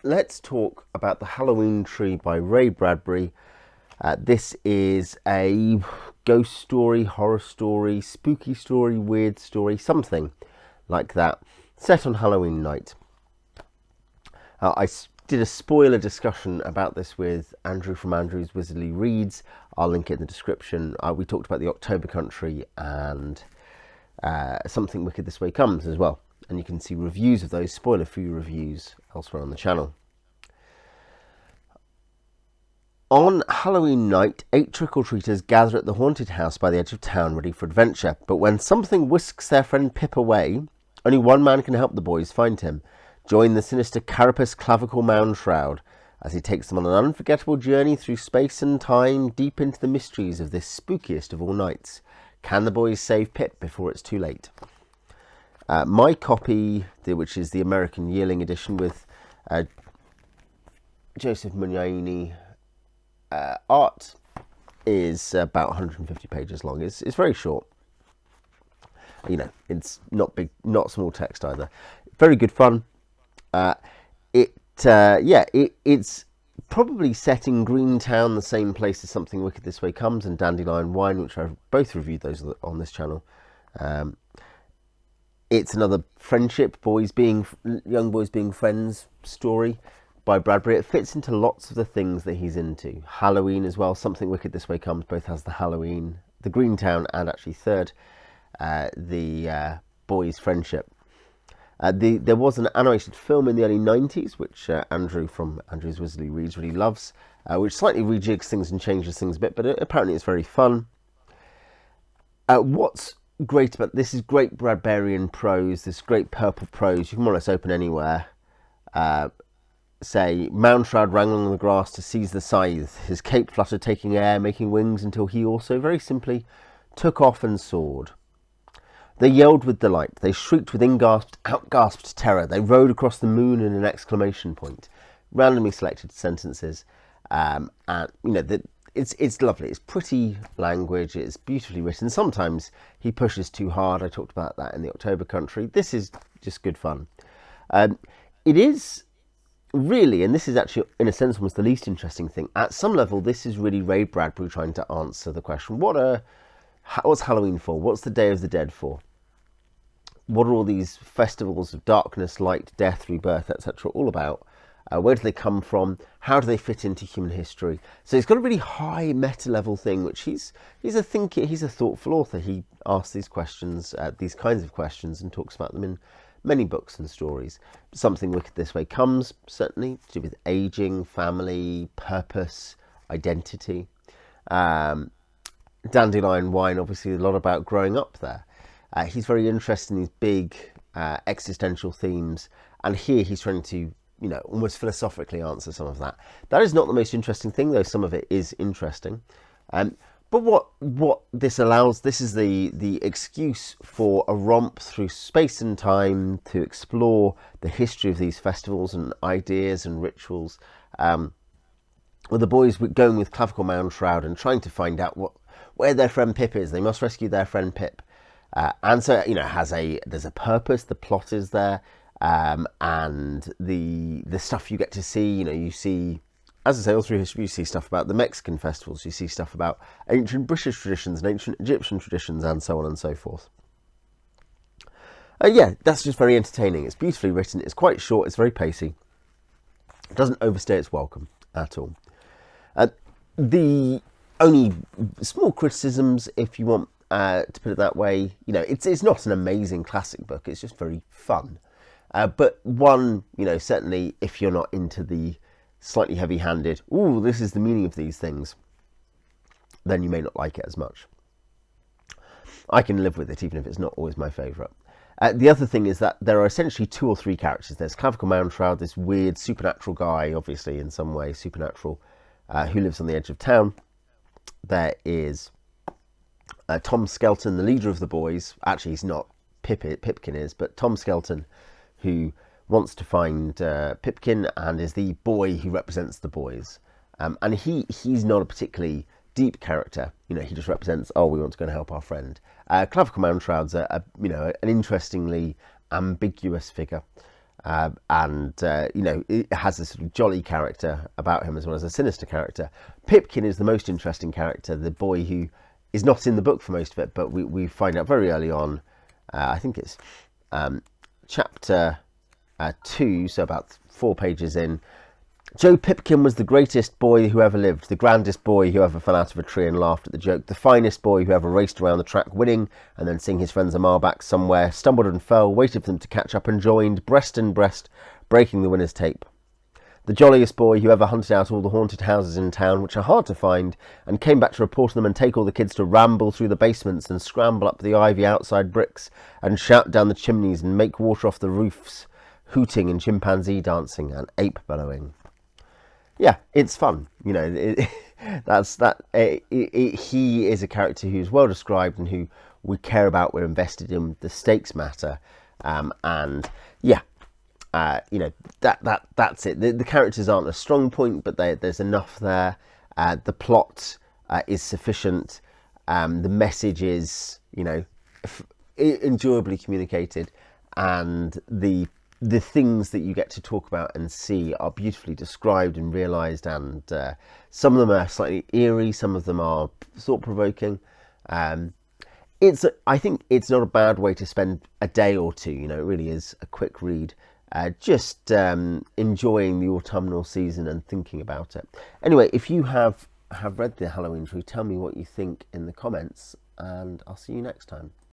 let's talk about The Halloween Tree by Ray Bradbury. This is a ghost story, horror story, spooky story, weird story, something like that, set on Halloween night. I did a spoiler discussion about this with Andrew from Andrew's Wizardly Reads. I'll link it in the description. We talked about the October Country and Something Wicked This Way Comes as well. And you can see reviews of those, spoiler-free reviews, elsewhere on the channel. On Halloween night, 8 trick-or-treaters gather at the haunted house by the edge of town ready for adventure. But when something whisks their friend Pip away, only one man can help the boys find him. Join the sinister Carapace Clavicle Mound Shroud as he takes them on an unforgettable journey through space and time, deep into the mysteries of this spookiest of all nights. Can the boys save Pip before it's too late? My copy, which is the American Yearling edition with Joseph Munyaini art, is about 150 pages long. It's very short. You know, it's not big, not small text either. Very good fun. It's probably set in Greentown, the same place as Something Wicked This Way Comes and Dandelion Wine, which I've both reviewed those on this channel. It's another friendship, young boys being friends story by Bradbury. It fits into lots of the things that he's into. Halloween as well. Something Wicked This Way Comes both has the Halloween, the Greentown, and actually third, the boys' friendship. There was an animated film in the early 90s, which Andrew from Andrew's Wizardly Reads really loves, which slightly rejigs things and changes things a bit, but apparently it's very fun. What's great about this is great Bradburian prose, this great purple prose. You can more or less open anywhere. Say, Mound Shroud ran along the grass to seize the scythe. His cape fluttered, taking air, making wings, until he also, very simply, took off and soared. They yelled with delight. They shrieked with outgasped terror. They rode across the moon in an exclamation point. Randomly selected sentences, and you know it's lovely. It's pretty language. It's beautifully written. Sometimes he pushes too hard. I talked about that in the October Country. This is just good fun. It is really, and this is actually in a sense almost the least interesting thing. At some level, this is really Ray Bradbury trying to answer the question: what's Halloween for? What's the Day of the Dead for? What are all these festivals of darkness, light, death, rebirth, etc. all about? Where do they come from? How do they fit into human history? So he's got a really high meta-level thing, which he's a thinker, he's a thoughtful author. He asks these questions, these kinds of questions, and talks about them in many books and stories. Something Wicked This Way Comes, certainly, to do with aging, family, purpose, identity. Dandelion Wine, obviously, a lot about growing up there. He's very interested in these big existential themes, and here he's trying to, you know, almost philosophically answer some of that. That is not the most interesting thing, though some of it is interesting. But what this allows, this is the excuse for a romp through space and time to explore the history of these festivals and ideas and rituals. With the boys going with Clavicle Mound Shroud and trying to find out where their friend Pip is. They must rescue their friend Pip. And so, you know, there's a purpose. The plot is there, and the stuff you get to see. You know, you see, as I say, all through history, you see stuff about the Mexican festivals. You see stuff about ancient British traditions and ancient Egyptian traditions, and so on and so forth. Yeah, that's just very entertaining. It's beautifully written. It's quite short. It's very pacey. It doesn't overstay its welcome at all. The only small criticisms, if you want to put it that way, you know, it's not an amazing classic book. It's just very fun. But one, you know, certainly if you're not into the slightly heavy-handed, ooh, this is the meaning of these things, then you may not like it as much. I can live with it, even if it's not always my favourite. The other thing is that there are essentially 2 or 3 characters. There's Clavicle Mound Shroud, this weird supernatural guy, obviously in some way supernatural, who lives on the edge of town. There is Tom Skelton, the leader of the boys. Actually, he's not. Pipkin is, but Tom Skelton, who wants to find Pipkin and is the boy who represents the boys. And he's not a particularly deep character. You know, he just represents, oh, we want to go and help our friend. Clavicle Mound Shroud's an interestingly ambiguous figure. It has a sort of jolly character about him as well as a sinister character. Pipkin is the most interesting character, the boy who is not in the book for most of it, but we find out very early on, I think it's chapter 2, so about 4 pages in. Joe Pipkin was the greatest boy who ever lived, the grandest boy who ever fell out of a tree and laughed at the joke, the finest boy who ever raced around the track winning and then seeing his friends a mile back somewhere, stumbled and fell, waited for them to catch up and joined, breast and breast, breaking the winner's tape. The jolliest boy who ever hunted out all the haunted houses in town, which are hard to find, and came back to report on them and take all the kids to ramble through the basements and scramble up the ivy outside bricks and shout down the chimneys and make water off the roofs, hooting and chimpanzee dancing and ape bellowing. Yeah, it's fun. He is a character who's well described and who we care about. We're invested in. The stakes matter, that's it. The characters aren't a strong point, but there's enough there. The plot is sufficient. The message is enjoyably communicated, and the things that you get to talk about and see are beautifully described and realised, and some of them are slightly eerie, some of them are thought-provoking. I think it's not a bad way to spend a day or two. It really is a quick read, just enjoying the autumnal season and thinking about it. Anyway, if you have read the Halloween Tree, tell me what you think in the comments, and I'll see you next time.